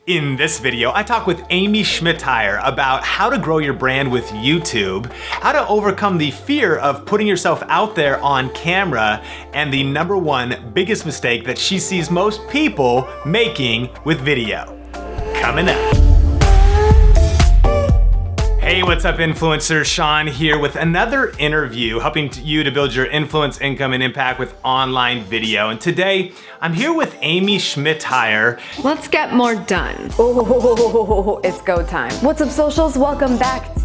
In this video, I talk with Amy Schmittauer about how to grow your brand with YouTube, how to overcome the fear of putting yourself out there on camera, and the number one biggest mistake that she sees most people making with video. Coming up. Hey, what's up influencers? Sean here with another interview helping you to build your influence, income, and impact with online video. And today, I'm here with Amy Schmittauer. Let's get more done. Oh, it's go time. What's up socials? Welcome back.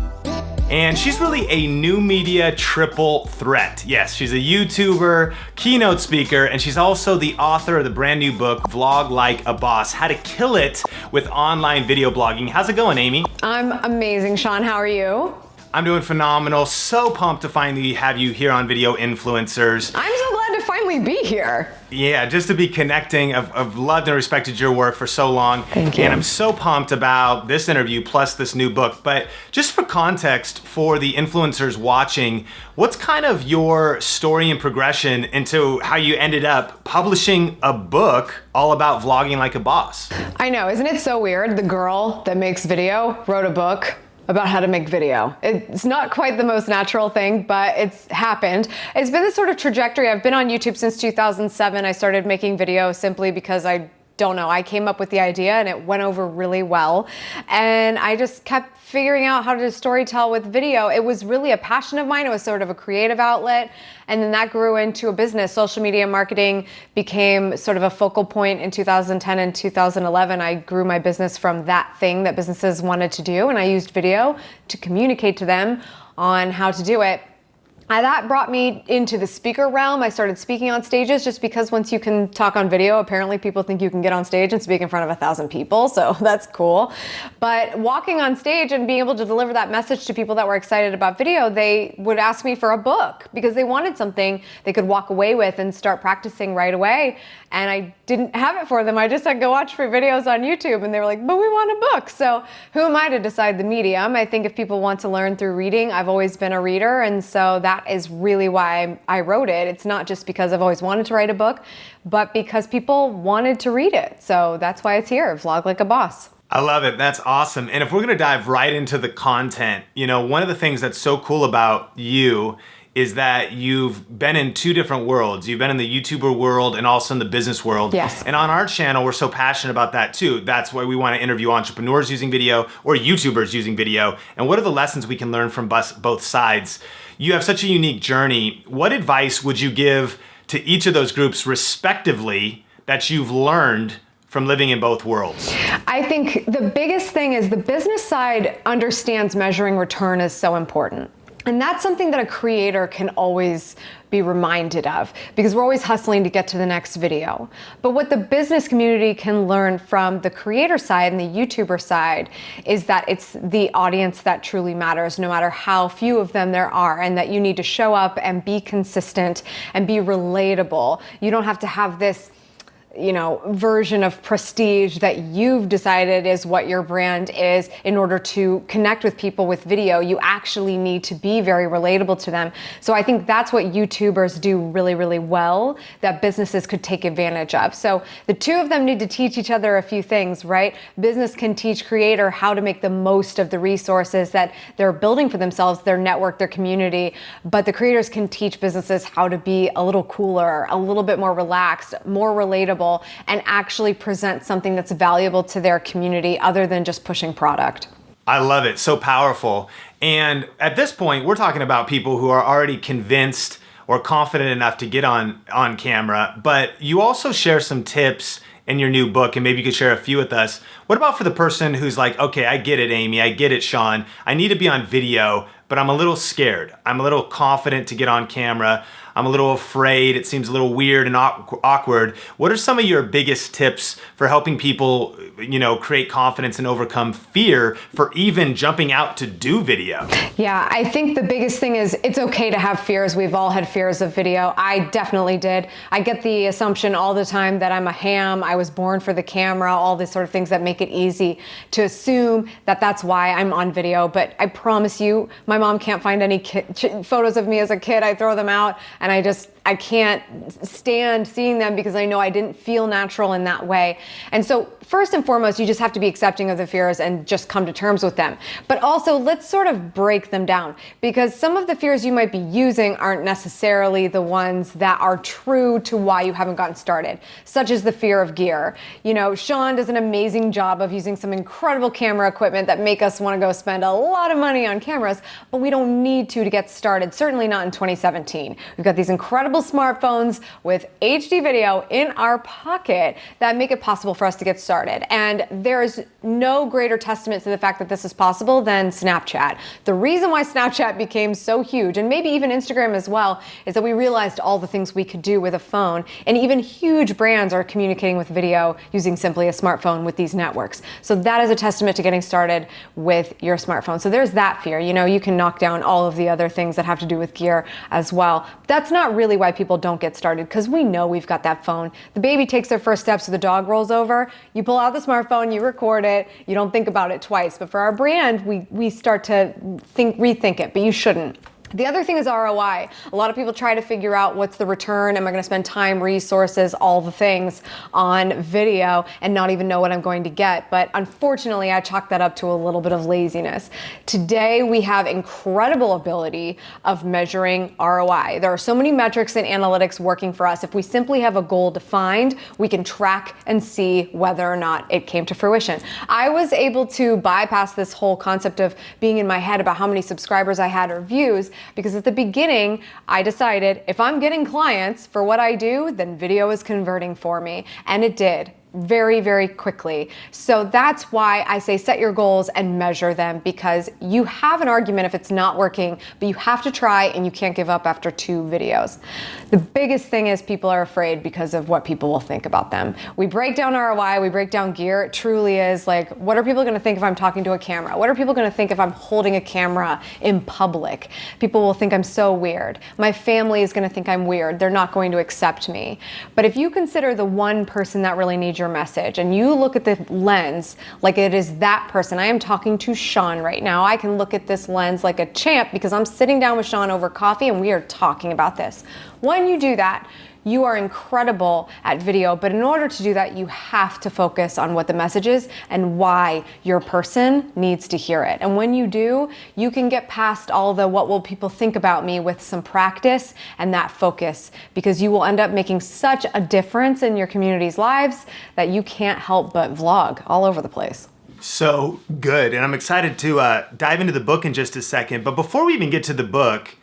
And she's really a new media triple threat. Yes, she's a YouTuber, keynote speaker, and she's also the author of the brand new book, Vlog Like a Boss, How to Kill It with Online Video Blogging. How's it going, Amy? I'm amazing, Sean. How are you? I'm doing phenomenal. So pumped to finally have you here on Video Influencers. I'm so glad to finally be here. Yeah, just to be connecting. I've loved and respected your work for so long. Thank you. And I'm so pumped about this interview plus this new book. But just for context for the influencers watching, what's kind of your story and progression into how you ended up publishing a book all about vlogging like a boss? I know, isn't it so weird? The girl that makes video wrote a book about how to make video. It's not quite the most natural thing, but it's happened. It's been this sort of trajectory. I've been on YouTube since 2007. I started making video simply because I came up with the idea and it went over really well. And I just kept figuring out how to storytell with video. It was really a passion of mine. It was sort of a creative outlet. And then that grew into a business. Social media marketing became sort of a focal point in 2010 and 2011. I grew my business from that thing that businesses wanted to do. And I used video to communicate to them on how to do it. And that brought me into the speaker realm. I started speaking on stages just because once you can talk on video, apparently people think you can get on stage and speak in front of 1,000 people. So that's cool. But walking on stage and being able to deliver that message to people that were excited about video, they would ask me for a book because they wanted something they could walk away with and start practicing right away. And I didn't have it for them. I just said, go watch free videos on YouTube. And they were like, but we want a book. So who am I to decide the medium? I think if people want to learn through reading, I've always been a reader. And so that is really why I wrote it. It's not just because I've always wanted to write a book, but because people wanted to read it. So that's why it's here, Vlog Like a Boss. I love it. That's awesome. And if we're gonna dive right into the content, one of the things that's so cool about you is that you've been in two different worlds. You've been in the YouTuber world and also in the business world. Yes. And on our channel, we're so passionate about that too. That's why we want to interview entrepreneurs using video or YouTubers using video. And what are the lessons we can learn from both sides? You have such a unique journey. What advice would you give to each of those groups respectively that you've learned from living in both worlds? I think the biggest thing is the business side understands measuring return is so important. And that's something that a creator can always be reminded of because we're always hustling to get to the next video. But what the business community can learn from the creator side and the YouTuber side is that it's the audience that truly matters, no matter how few of them there are, and that you need to show up and be consistent and be relatable. You don't have to have this version of prestige that you've decided is what your brand is in order to connect with people with video. You actually need to be very relatable to them. So I think that's what YouTubers do really, really well that businesses could take advantage of. So the two of them need to teach each other a few things, right? Business can teach creator how to make the most of the resources that they're building for themselves, their network, their community, but the creators can teach businesses how to be a little cooler, a little bit more relaxed, more relatable, and actually present something that's valuable to their community other than just pushing product. I love it. So powerful. And at this point, we're talking about people who are already convinced or confident enough to get on camera, but you also share some tips in your new book, and maybe you could share a few with us. What about for the person who's like, okay, I get it, Amy, I get it, Sean, I need to be on video, but I'm a little scared. I'm a little confident to get on camera. I'm a little afraid. It seems a little weird and awkward. What are some of your biggest tips for helping people, create confidence and overcome fear for even jumping out to do video? Yeah, I think the biggest thing is it's okay to have fears. We've all had fears of video. I definitely did. I get the assumption all the time that I'm a ham. I was born for the camera, all these sort of things that make it easy to assume that that's why I'm on video. But I promise you, my mom can't find any photos of me as a kid. I throw them out and I just I can't stand seeing them because I know I didn't feel natural in that way. And so first and foremost, you just have to be accepting of the fears and just come to terms with them. But also, let's sort of break them down, because some of the fears you might be using aren't necessarily the ones that are true to why you haven't gotten started, such as the fear of gear. You know, Sean does an amazing job of using some incredible camera equipment that make us want to go spend a lot of money on cameras, but we don't need to get started, certainly not in 2017. We've got these incredible smartphones with HD video in our pocket that make it possible for us to get started. And there's no greater testament to the fact that this is possible than Snapchat. The reason why Snapchat became so huge, and maybe even Instagram as well, is that we realized all the things we could do with a phone, and even huge brands are communicating with video using simply a smartphone with these networks. So that is a testament to getting started with your smartphone. So there's that fear. You know, you can knock down all of the other things that have to do with gear as well. That's not really why people don't get started, because we know we've got that phone. The baby takes their first steps, so the dog rolls over. You pull out the smartphone, you record it, you don't think about it twice. But for our brand, we start to rethink it, but you shouldn't. The other thing is ROI. A lot of people try to figure out what's the return. Am I going to spend time, resources, all the things on video and not even know what I'm going to get? But unfortunately, I chalk that up to a little bit of laziness. Today, we have incredible ability of measuring ROI. There are so many metrics and analytics working for us. If we simply have a goal defined, we can track and see whether or not it came to fruition. I was able to bypass this whole concept of being in my head about how many subscribers I had or views, because at the beginning, I decided if I'm getting clients for what I do, then video is converting for me. And it did. Very, very quickly. So that's why I say set your goals and measure them, because you have an argument if it's not working, but you have to try and you can't give up after 2 videos. The biggest thing is people are afraid because of what people will think about them. We break down ROI, we break down gear. It truly is like, what are people going to think if I'm talking to a camera? What are people going to think if I'm holding a camera in public? People will think I'm so weird. My family is going to think I'm weird. They're not going to accept me. But if you consider the one person that really needs your message and you look at the lens like it is that person. I am talking to Sean right now. I can look at this lens like a champ because I'm sitting down with Sean over coffee and we are talking about this. When you do that, you are incredible at video, but in order to do that, you have to focus on what the message is and why your person needs to hear it. And when you do, you can get past all the what will people think about me with some practice and that focus, because you will end up making such a difference in your community's lives that you can't help but vlog all over the place. So good. And I'm excited to dive into the book in just a second. But before we even get to the book,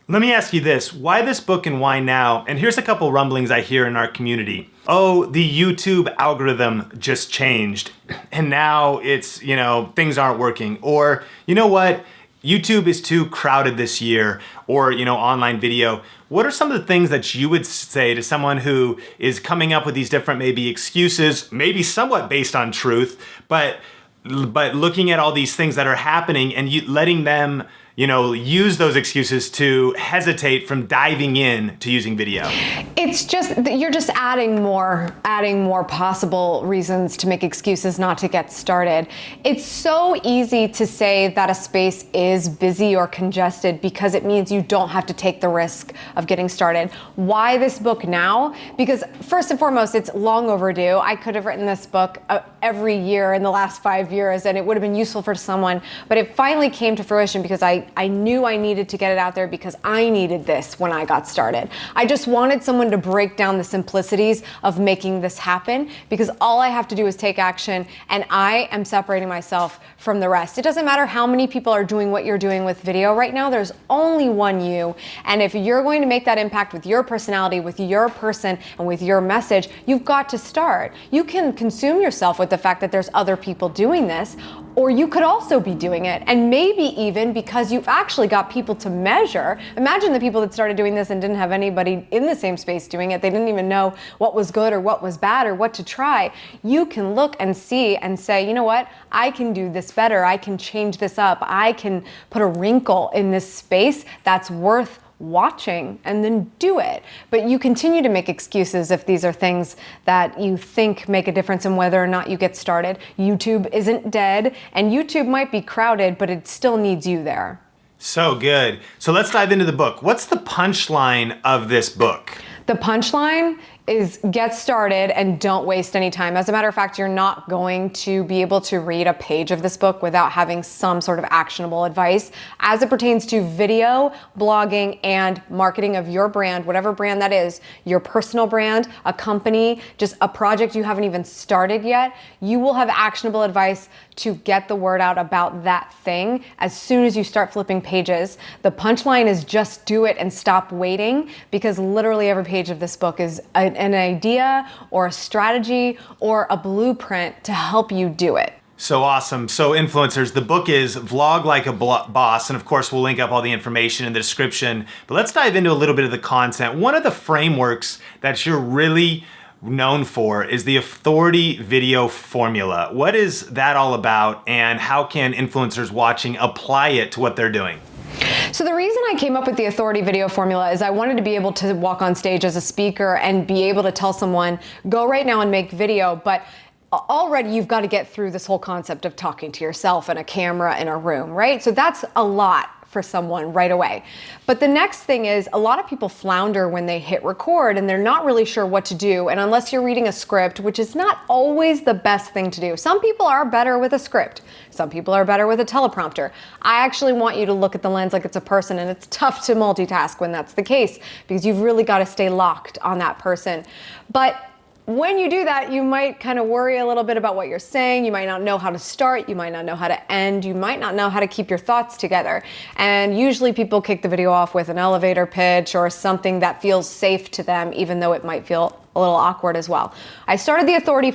let me ask you this. Why this book and why now? And here's a couple rumblings I hear in our community. Oh, the YouTube algorithm just changed. And now it's, you know, things aren't working. Or, you know what? YouTube is too crowded this year. Or, you know, online video. What are some of the things that you would say to someone who is coming up with these different maybe excuses, maybe somewhat based on truth, but looking at all these things that are happening and you letting them, you know, use those excuses to hesitate from diving in to using video? It's just that you're just adding more possible reasons to make excuses not to get started. It's so easy to say that a space is busy or congested because it means you don't have to take the risk of getting started. Why this book now? Because first and foremost, it's long overdue. I could have written this book every year in the last 5 years and it would have been useful for someone, but it finally came to fruition because I knew I needed to get it out there because I needed this when I got started. I just wanted someone to break down the simplicities of making this happen, because all I have to do is take action and I am separating myself from the rest. It doesn't matter how many people are doing what you're doing with video right now, there's only one you. And if you're going to make that impact with your personality, with your person, and with your message, you've got to start. You can consume yourself with the fact that there's other people doing this, or you could also be doing it. And maybe even because you've actually got people to measure. Imagine the people that started doing this and didn't have anybody in the same space doing it. They didn't even know what was good or what was bad or what to try. You can look and see and say, you know what? I can do this better. I can change this up. I can put a wrinkle in this space that's worth watching, and then do it. But you continue to make excuses if these are things that you think make a difference in whether or not you get started. YouTube isn't dead, and YouTube might be crowded, but it still needs you there. So good. So let's dive into the book. What's the punchline of this book? The punchline is get started and don't waste any time. As a matter of fact, you're not going to be able to read a page of this book without having some sort of actionable advice as it pertains to video, blogging, and marketing of your brand, whatever brand that is, your personal brand, a company, just a project you haven't even started yet. You will have actionable advice to get the word out about that thing as soon as you start flipping pages. The punchline is just do it and stop waiting, because literally every page of this book is an idea or a strategy or a blueprint to help you do it. So awesome. So influencers, the book is Vlog Like a Boss. And of course, we'll link up all the information in the description. But let's dive into a little bit of the content. One of the frameworks that you're really known for is the authority video formula. What is that all about, and how can influencers watching apply it to what they're doing? So the reason I came up with the authority video formula is I wanted to be able to walk on stage as a speaker and be able to tell someone, go right now and make video, but already you've got to get through this whole concept of talking to yourself and a camera in a room, right? So that's a lot for someone right away. But the next thing is, a lot of people flounder when they hit record and they're not really sure what to do. And unless you're reading a script, which is not always the best thing to do. Some people are better with a script. Some people are better with a teleprompter. I actually want you to look at the lens like it's a person, and it's tough to multitask when that's the case, because you've really got to stay locked on that person. But when you do that, you might kind of worry a little bit about what you're saying. You might not know how to start. You might not know how to end. You might not know how to keep your thoughts together. And usually people kick the video off with an elevator pitch or something that feels safe to them, even though it might feel a little awkward as well. I started the authority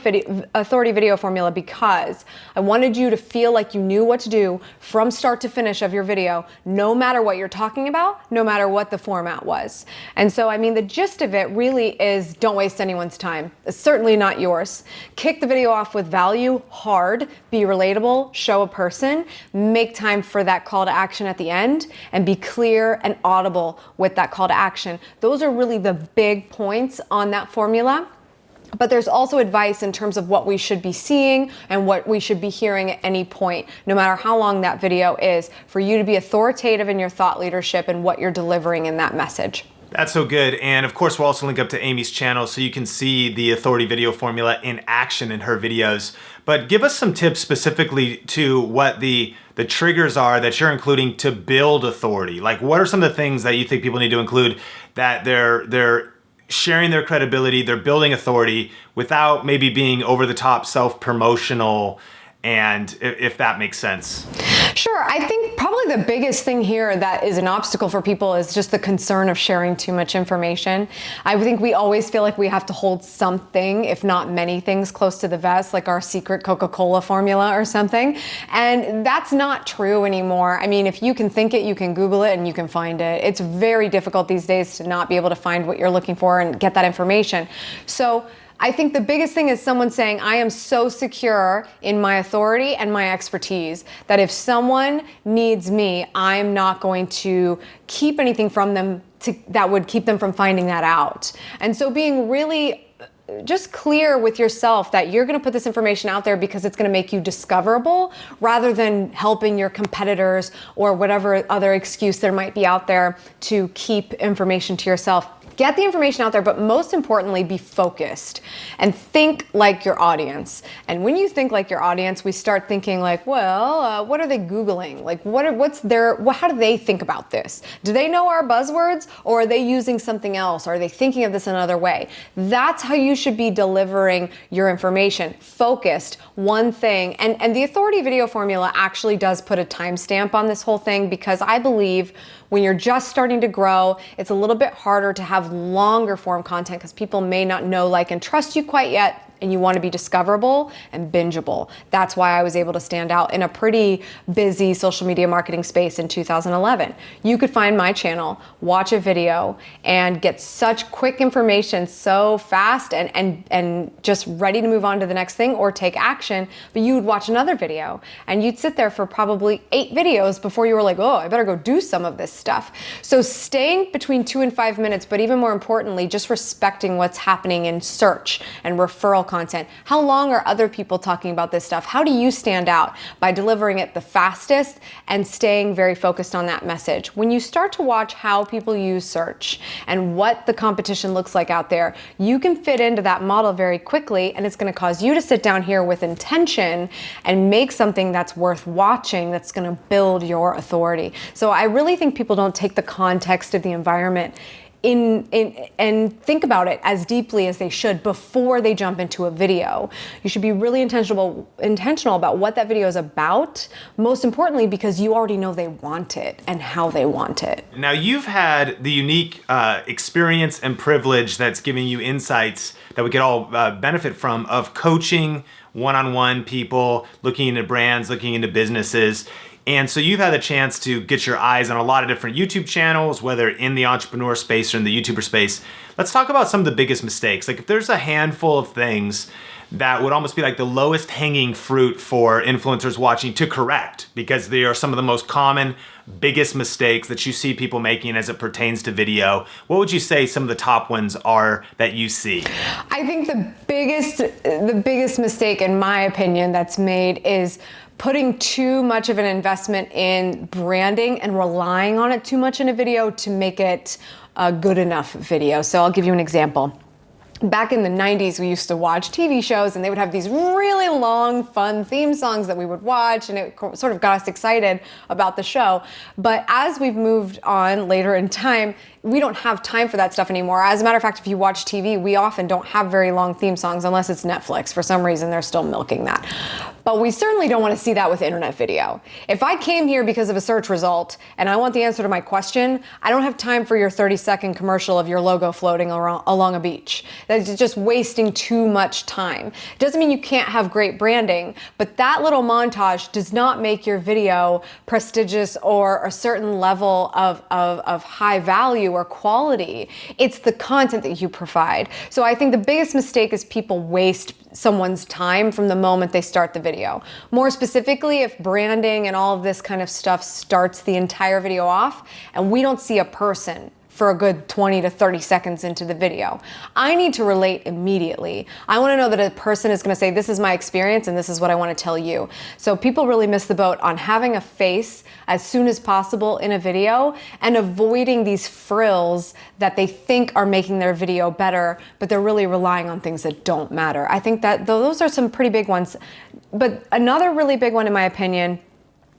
video formula because I wanted you to feel like you knew what to do from start to finish of your video, no matter what you're talking about, no matter what the format was. And so, I mean, the gist of it really is don't waste anyone's time. It's certainly not yours. Kick the video off with value, hard, be relatable, show a person, make time for that call to action at the end, and be clear and audible with that call to action. Those are really the big points on that formula. But there's also advice in terms of what we should be seeing and what we should be hearing at any point, no matter how long that video is, for you to be authoritative in your thought leadership and what you're delivering in that message. That's so good. And of course, we'll also link up to Amy's channel so you can see the authority video formula in action in her videos. But give us some tips specifically to what the triggers are that you're including to build authority. Like, what are some of the things that you think people need to include that they're sharing their credibility, they're building authority without maybe being over the top self-promotional, and if that makes sense? Sure. I think probably the biggest thing here that is an obstacle for people is just the concern of sharing too much information. I think we always feel like we have to hold something, if not many things, close to the vest, like our secret Coca-Cola formula or something. And that's not true anymore. I mean, if you can think it, you can Google it and you can find it. It's very difficult these days to not be able to find what you're looking for and get that information. So I think the biggest thing is someone saying, I am so secure in my authority and my expertise that if someone needs me, I'm not going to keep anything from them that would keep them from finding that out. And so being really just clear with yourself that you're going to put this information out there because it's going to make you discoverable, rather than helping your competitors or whatever other excuse there might be out there to keep information to yourself. Get the information out there, but most importantly, be focused and think like your audience. And when you think like your audience, we start thinking like, well, what are they Googling? Like, how do they think about this? Do they know our buzzwords, or are they using something else? Or are they thinking of this another way? That's how you should be delivering your information. Focused, one thing. And the authority video formula actually does put a timestamp on this whole thing, because I believe when you're just starting to grow, it's a little bit harder to have longer form content because people may not know, like, and trust you quite yet, and you want to be discoverable and bingeable. That's why I was able to stand out in a pretty busy social media marketing space in 2011. You could find my channel, watch a video, and get such quick information so fast and just ready to move on to the next thing or take action. But you would watch another video and you'd sit there for probably 8 videos before you were like, oh, I better go do some of this stuff. So staying between 2 and 5 minutes, but even more importantly, just respecting what's happening in search and referral viral content? How long are other people talking about this stuff? How do you stand out? By delivering it the fastest and staying very focused on that message. When you start to watch how people use search and what the competition looks like out there, you can fit into that model very quickly, and it's going to cause you to sit down here with intention and make something that's worth watching, that's going to build your authority. So I really think people don't take the context of the environment and think about it as deeply as they should before they jump into a video. You should be really intentional about what that video is about, most importantly because you already know they want it and how they want it. Now you've had the unique experience and privilege that's giving you insights that we could all benefit from, of coaching one-on-one people, looking into brands, looking into businesses. And so you've had a chance to get your eyes on a lot of different YouTube channels, whether in the entrepreneur space or in the YouTuber space. Let's talk about some of the biggest mistakes. Like if there's a handful of things that would almost be like the lowest hanging fruit for influencers watching to correct, because they are some of the most common, biggest mistakes that you see people making as it pertains to video, what would you say some of the top ones are that you see? I think the biggest mistake, in my opinion, that's made is putting too much of an investment in branding and relying on it too much in a video to make it a good enough video. So I'll give you an example. Back in the 90s, we used to watch TV shows and they would have these really long, fun theme songs that we would watch, and it sort of got us excited about the show. But as we've moved on later in time, we don't have time for that stuff anymore. As a matter of fact, if you watch TV, we often don't have very long theme songs unless it's Netflix. For some reason, they're still milking that. But we certainly don't want to see that with internet video. If I came here because of a search result and I want the answer to my question, I don't have time for your 30-second commercial of your logo floating along a beach. That's just wasting too much time. It doesn't mean you can't have great branding, but that little montage does not make your video prestigious or a certain level of high value or quality. It's the content that you provide. So I think the biggest mistake is people waste someone's time from the moment they start the video. More specifically, if branding and all of this kind of stuff starts the entire video off and we don't see a person for a good 20 to 30 seconds into the video, I need to relate immediately. I want to know that a person is going to say, this is my experience and this is what I want to tell you. So people really miss the boat on having a face as soon as possible in a video and avoiding these frills that they think are making their video better, but they're really relying on things that don't matter. I think that those are some pretty big ones. But another really big one, in my opinion,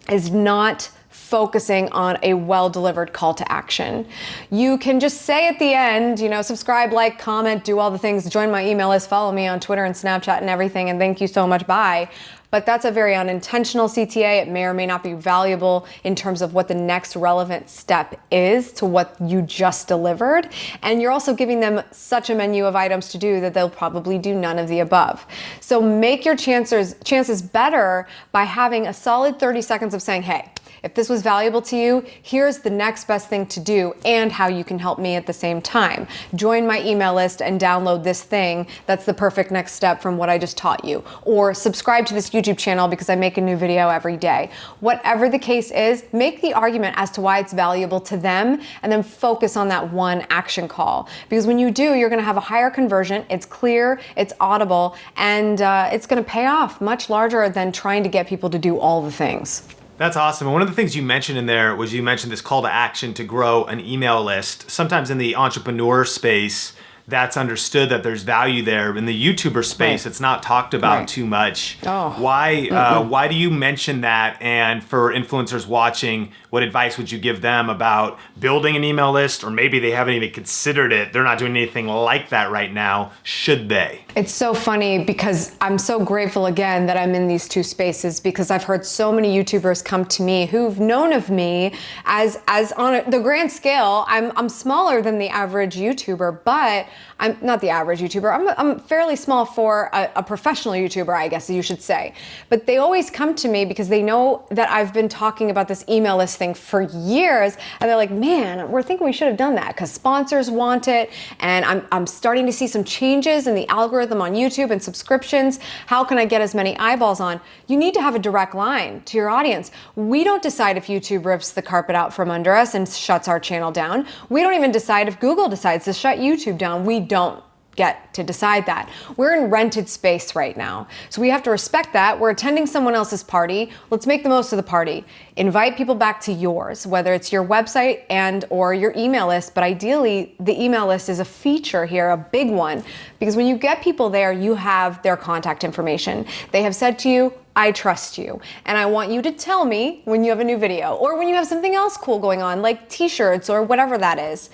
is not focusing on a well-delivered call to action. You can just say at the end, subscribe, like, comment, do all the things, join my email list, follow me on Twitter and Snapchat and everything, and thank you so much, bye. But that's a very unintentional CTA. It may or may not be valuable in terms of what the next relevant step is to what you just delivered. And you're also giving them such a menu of items to do that they'll probably do none of the above. So make your chances better by having a solid 30 seconds of saying, hey, if this was valuable to you, here's the next best thing to do and how you can help me at the same time. Join my email list and download this thing. That's the perfect next step from what I just taught you. Or subscribe to this YouTube channel because I make a new video every day. Whatever the case is, make the argument as to why it's valuable to them and then focus on that one action call. Because when you do, you're going to have a higher conversion. It's clear, it's audible, and it's going to pay off much larger than trying to get people to do all the things. That's awesome. And one of the things you mentioned in there was you mentioned this call to action to grow an email list. Sometimes in the entrepreneur space, that's understood that there's value there. In the YouTuber space, It's not talked about too much. Why do you mention that? And for influencers watching, what advice would you give them about building an email list? Or maybe they haven't even considered it. They're not doing anything like that right now. Should they? It's so funny because I'm so grateful again that I'm in these two spaces, because I've heard so many YouTubers come to me who've known of me as on the grand scale. I'm smaller than the average YouTuber, but I'm not the average YouTuber. I'm fairly small for a professional YouTuber, I guess you should say. But they always come to me because they know that I've been talking about this email list thing for years, and they're like, man, we're thinking we should have done that because sponsors want it, and I'm starting to see some changes in the algorithm on YouTube and subscriptions. How can I get as many eyeballs on? You need to have a direct line to your audience. We don't decide if YouTube rips the carpet out from under us and shuts our channel down. We don't even decide if Google decides to shut YouTube down. We don't get to decide that. We're in rented space right now, so we have to respect that. We're attending someone else's party. Let's make the most of the party. Invite people back to yours, whether it's your website and or your email list, but ideally the email list is a feature here, a big one, because when you get people there, you have their contact information. They have said to you, I trust you, and I want you to tell me when you have a new video or when you have something else cool going on, like t-shirts or whatever that is.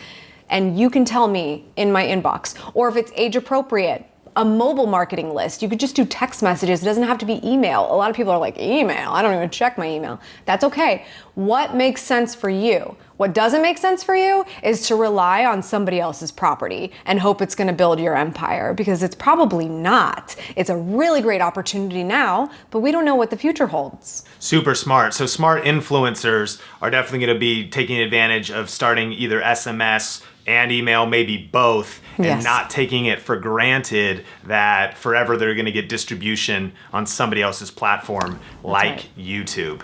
And you can tell me in my inbox, or if it's age appropriate, a mobile marketing list. You could just do text messages. It doesn't have to be email. A lot of people are like, email? I don't even check my email. That's okay. What makes sense for you? What doesn't make sense for you is to rely on somebody else's property and hope it's going to build your empire, because it's probably not. It's a really great opportunity now, but we don't know what the future holds. Super smart. So smart influencers are definitely going to be taking advantage of starting either SMS and email, maybe both, and Yes. not taking it for granted that forever they're going to get distribution on somebody else's platform like right. YouTube.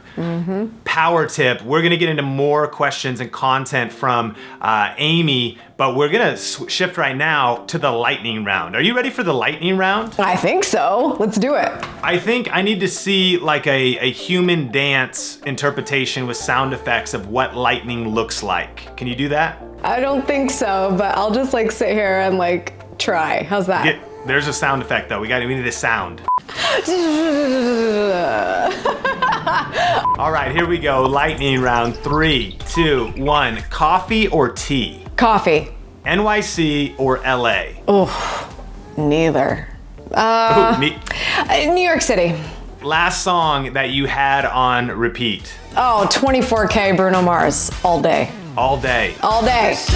Power tip, we're going to get into more questions and content from Amy, but we're going to shift right now to the lightning round. Are you ready for the lightning round? I think so. Let's do it. I think I need to see like a human dance interpretation with sound effects of what lightning looks like. Can you do that? I don't think so, but I'll just like sit here and like try. How's that? There's a sound effect though. We need a sound. All right, here we go. Lightning round. 3, 2, 1. Coffee or tea? Coffee. NYC or LA? Oh, neither. New York City. Last song that you had on repeat? Oh, 24K Bruno Mars all day. All day. All day. If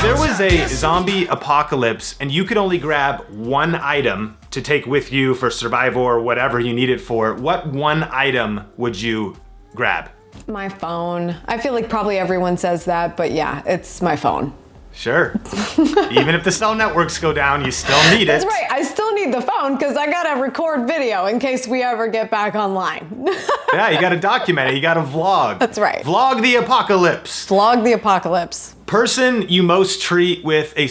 there was a zombie apocalypse and you could only grab one item to take with you for survival or whatever you need it for, what one item would you grab? My phone. I feel like probably everyone says that, but yeah, it's my phone. Sure. Even if the cell networks go down, you still need it. That's right. I still need the phone because I gotta record video in case we ever get back online. Yeah, you gotta document it. You gotta vlog. That's right. Vlog the apocalypse. Vlog the apocalypse. Person you most treat with a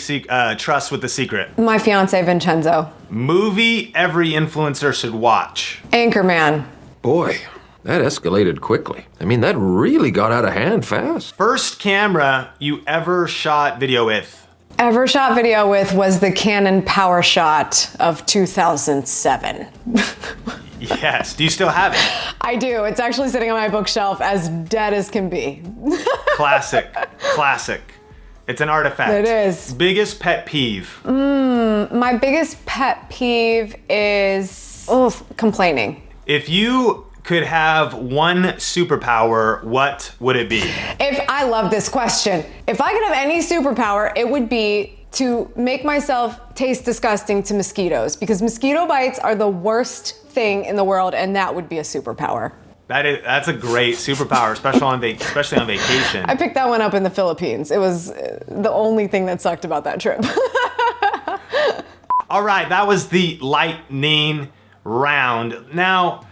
trust with a secret. My fiance Vincenzo. Movie every influencer should watch. Anchorman. Boy, that escalated quickly. I mean, that really got out of hand fast. First camera you ever shot video with. Ever shot video with was the Canon PowerShot of 2007. Yes. Do you still have it? I do. It's actually sitting on my bookshelf as dead as can be. Classic. Classic. It's an artifact. It is. Biggest pet peeve. My biggest pet peeve is complaining. If you could have one superpower, what would it be? I love this question. If I could have any superpower, it would be to make myself taste disgusting to mosquitoes, because mosquito bites are the worst thing in the world, and that would be a superpower. That's a great superpower, especially on vacation. I picked that one up in the Philippines. It was the only thing that sucked about that trip. All right, that was the lightning round. Now,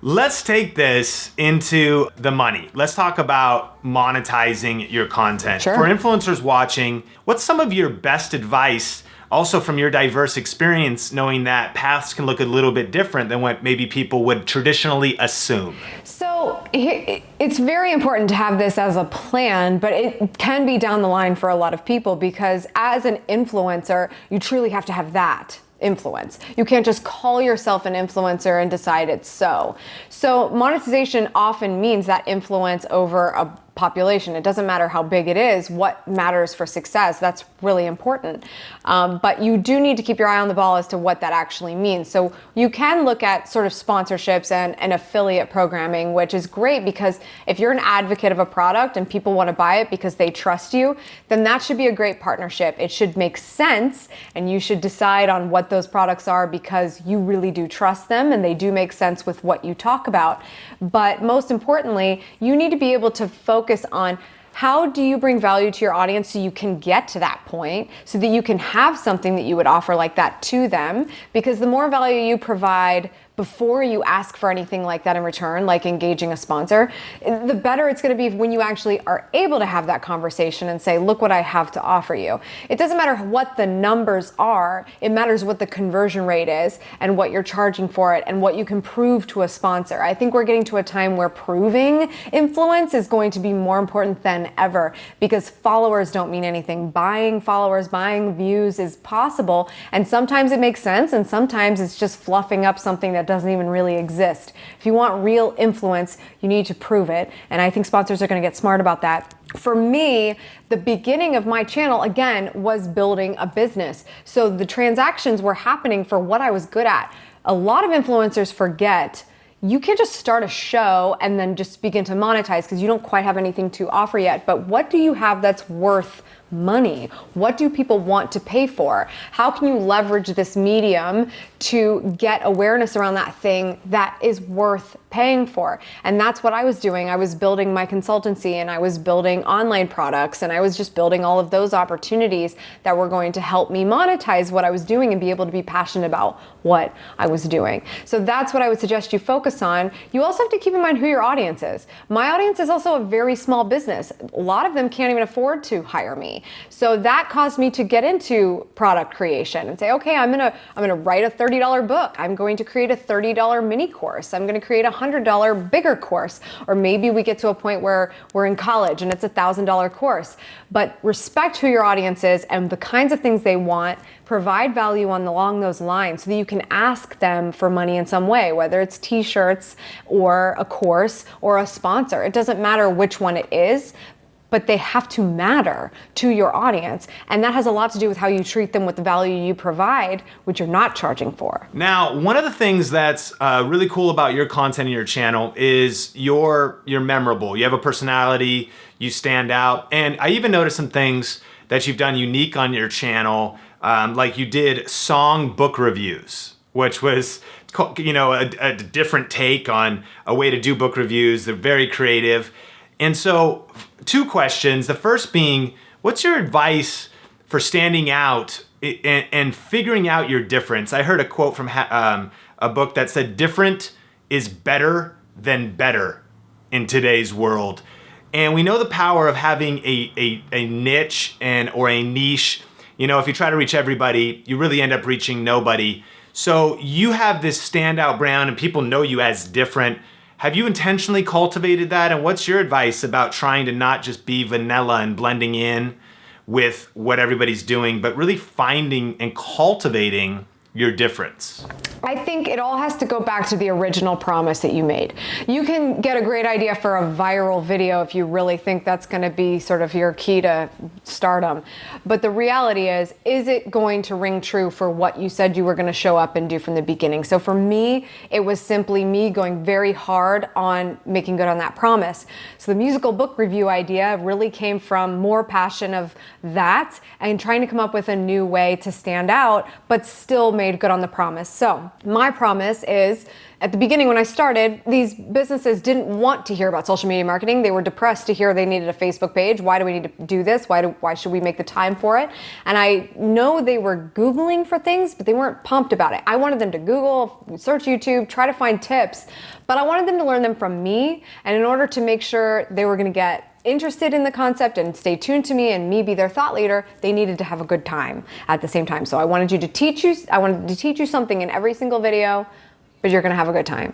let's take this into the money. Let's talk about monetizing your content. Sure. For influencers watching, what's some of your best advice, also from your diverse experience, knowing that paths can look a little bit different than what maybe people would traditionally assume? So it's very important to have this as a plan, but it can be down the line for a lot of people, because as an influencer, you truly have to have that influence. You can't just call yourself an influencer and decide it's so. So monetization often means that influence over a population. It doesn't matter how big it is. What matters for success? That's really important. But you do need to keep your eye on the ball as to what that actually means. So you can look at sort of sponsorships and affiliate programming, which is great, because if you're an advocate of a product and people want to buy it because they trust you, then that should be a great partnership. It should make sense, and you should decide on what those products are because you really do trust them and they do make sense with what you talk about. But most importantly, you need to be able to focus on how do you bring value to your audience so you can get to that point, so that you can have something that you would offer like that to them. Because the more value you provide before you ask for anything like that in return, like engaging a sponsor, the better it's going to be when you actually are able to have that conversation and say, look what I have to offer you. It doesn't matter what the numbers are. It matters what the conversion rate is and what you're charging for it and what you can prove to a sponsor. I think we're getting to a time where proving influence is going to be more important than ever, because followers don't mean anything. Buying followers, buying views is possible, and sometimes it makes sense, and sometimes it's just fluffing up something that doesn't even really exist. If you want real influence, you need to prove it, and I think sponsors are going to get smart about that. For me, the beginning of my channel, again, was building a business. So the transactions were happening for what I was good at. A lot of influencers forget you can't just start a show and then just begin to monetize because you don't quite have anything to offer yet. But what do you have that's worth money? What do people want to pay for? How can you leverage this medium to get awareness around that thing that is worth paying for? And that's what I was doing. I was building my consultancy, and I was building online products, and I was just building all of those opportunities that were going to help me monetize what I was doing and be able to be passionate about what I was doing. So that's what I would suggest you focus on. You also have to keep in mind who your audience is. My audience is also a very small business. A lot of them can't even afford to hire me. So that caused me to get into product creation and say, okay, I'm gonna write a $30 book. I'm going to create a $30 mini course. I'm gonna create a $100 bigger course. Or maybe we get to a point where we're in college and it's a $1,000 course. But respect who your audience is and the kinds of things they want. Provide value along those lines so that you can ask them for money in some way, whether it's t-shirts or a course or a sponsor. It doesn't matter which one it is, but they have to matter to your audience. And that has a lot to do with how you treat them with the value you provide, which you're not charging for. Now, one of the things that's really cool about your content and your channel is you're memorable. You have a personality, you stand out. And I even noticed some things that you've done unique on your channel, like you did song book reviews, which was, you know, a different take on a way to do book reviews. They're very creative. And so, two questions. The first being, what's your advice for standing out and figuring out your difference? I heard a quote from a book that said, different is better than better in today's world. And we know the power of having a niche or a niche. You know, if you try to reach everybody, you really end up reaching nobody. So you have this standout brand and people know you as different. Have you intentionally cultivated that? And what's your advice about trying to not just be vanilla and blending in with what everybody's doing, but really finding and cultivating your difference? I think it all has to go back to the original promise that you made. You can get a great idea for a viral video if you really think that's going to be sort of your key to stardom. But the reality is it going to ring true for what you said you were going to show up and do from the beginning? So for me, it was simply me going very hard on making good on that promise. So the musical book review idea really came from more passion of that and trying to come up with a new way to stand out, but still made good on the promise. So my promise is, at the beginning when I started, these businesses didn't want to hear about social media marketing. They were depressed to hear they needed a Facebook page. Why do we need to do this? Why should we make the time for it? And I know they were Googling for things, but they weren't pumped about it. I wanted them to Google, search YouTube, try to find tips, but I wanted them to learn them from me. And in order to make sure they were going to get interested in the concept and stay tuned to me and me be their thought leader, they needed to have a good time at the same time. So I wanted to teach you something in every single video, but you're gonna have a good time.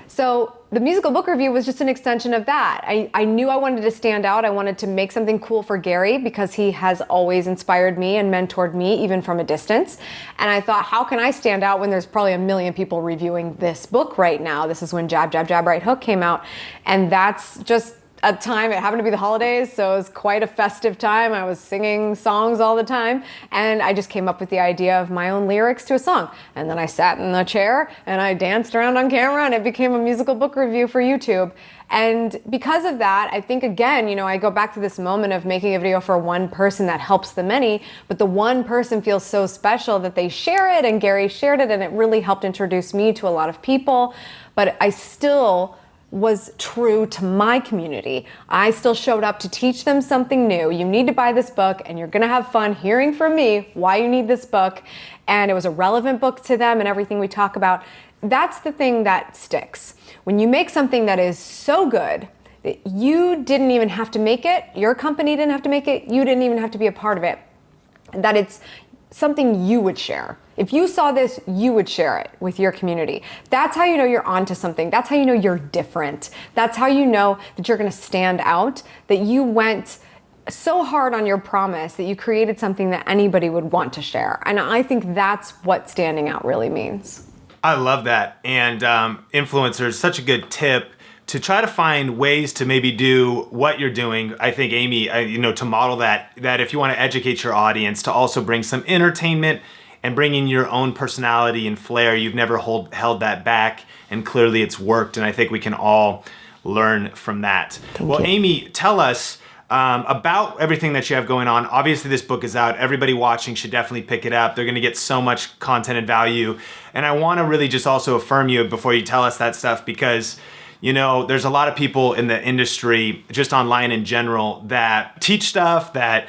So the musical book review was just an extension of that. I knew I wanted to stand out. I wanted to make something cool for Gary because he has always inspired me and mentored me even from a distance. And I thought, how can I stand out when there's probably 1 million people reviewing this book right now? This is when Jab, Jab, Jab, Right Hook came out. And that's just a time, it happened to be the holidays, so it was quite a festive time. I was singing songs all the time, and I just came up with the idea of my own lyrics to a song. And then I sat in the chair and I danced around on camera, and it became a musical book review for YouTube. And because of that, I think, again, you know, I go back to this moment of making a video for one person that helps the many, but the one person feels so special that they share it, and Gary shared it, and it really helped introduce me to a lot of people. But I still was true to my community. I still showed up to teach them something new. You need to buy this book, and you're gonna have fun hearing from me why you need this book. And it was a relevant book to them and everything we talk about. that's the thing that sticks. When you make something that is so good that you didn't even have to make it, your company didn't have to make it, you didn't even have to be a part of it, that it's something you would share. If you saw this, you would share it with your community. That's how you know you're onto something. That's how you know you're different. That's how you know that you're gonna stand out, that you went so hard on your promise that you created something that anybody would want to share. And I think that's what standing out really means. I love that. And influencers, such a good tip to try to find ways to maybe do what you're doing. I think, Amy, to model that if you want to educate your audience, to also bring some entertainment and bring in your own personality and flair. You've never held that back, and clearly it's worked. And I think we can all learn from that. Well, Amy, tell us about everything that you have going on. Obviously, this book is out. Everybody watching should definitely pick it up. They're going to get so much content and value. And I want to really just also affirm you before you tell us that stuff, because there's a lot of people in the industry, just online in general, that teach stuff, that,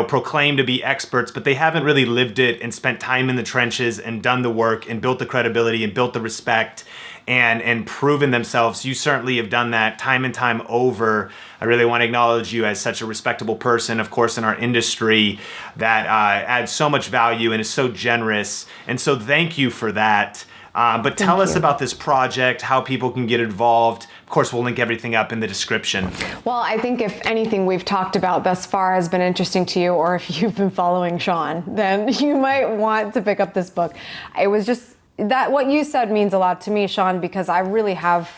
proclaim to be experts, but they haven't really lived it and spent time in the trenches and done the work and built the credibility and built the respect and proven themselves. You certainly have done that time and time over. I really want to acknowledge you as such a respectable person, of course, in our industry that adds so much value and is so generous. And so thank you for that. But tell us about this project, how people can get involved. Of course, we'll link everything up in the description. Well, I think if anything we've talked about thus far has been interesting to you, or if you've been following Sean, then you might want to pick up this book. It was just that what you said means a lot to me, Sean, because I really have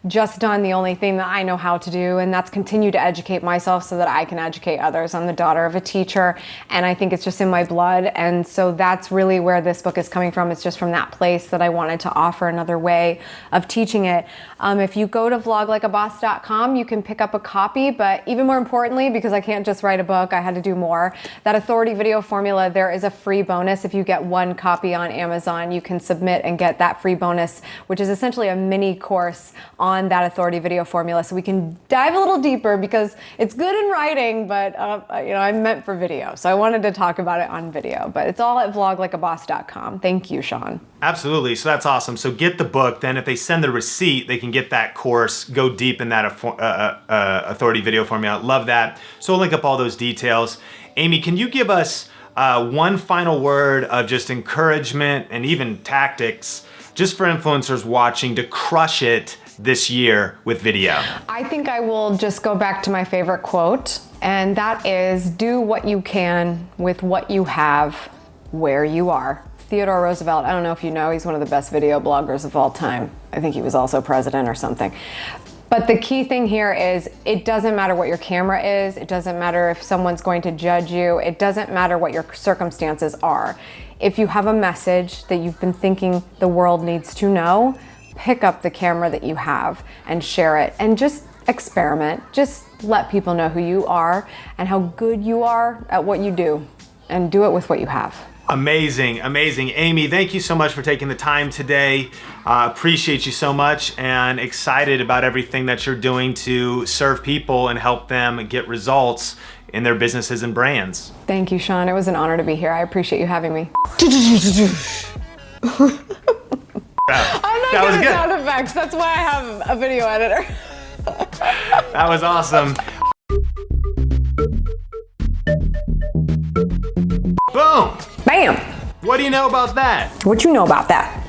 just done the only thing that I know how to do, and that's continue to educate myself so that I can educate others. I'm the daughter of a teacher, and I think it's just in my blood, and so that's really where this book is coming from. It's just from that place that I wanted to offer another way of teaching it. If you go to vloglikeaboss.com, you can pick up a copy, but even more importantly, because I can't just write a book, I had to do more, that authority video formula, there is a free bonus. If you get one copy on Amazon, you can submit and get that free bonus, which is essentially a mini course on that authority video formula, so we can dive a little deeper, because it's good in writing, but I'm meant for video, so I wanted to talk about it on video. But it's all at vloglikeaboss.com. Thank you, Sean. Absolutely. So that's awesome. So get the book. Then if they send the receipt, they can get that course, go deep in that authority video formula. Love that. So we'll link up all those details. Amy, can you give us one final word of just encouragement and even tactics just for influencers watching to crush it this year with video? I think I will just go back to my favorite quote, and that is, do what you can with what you have where you are. Theodore Roosevelt, I don't know if you know, he's one of the best video bloggers of all time. I think he was also president or something. But the key thing here is, it doesn't matter what your camera is, it doesn't matter if someone's going to judge you, it doesn't matter what your circumstances are. If you have a message that you've been thinking the world needs to know, pick up the camera that you have and share it, and just experiment. Just let people know who you are and how good you are at what you do, and do it with what you have. Amazing, amazing. Amy, thank you so much for taking the time today. Appreciate you so much, and excited about everything that you're doing to serve people and help them get results in their businesses and brands. Thank you, Sean. It was an honor to be here. I appreciate you having me. I'm not good at sound effects. That's why I have a video editor. That was awesome. Boom! Bam! What do you know about that? What you know about that?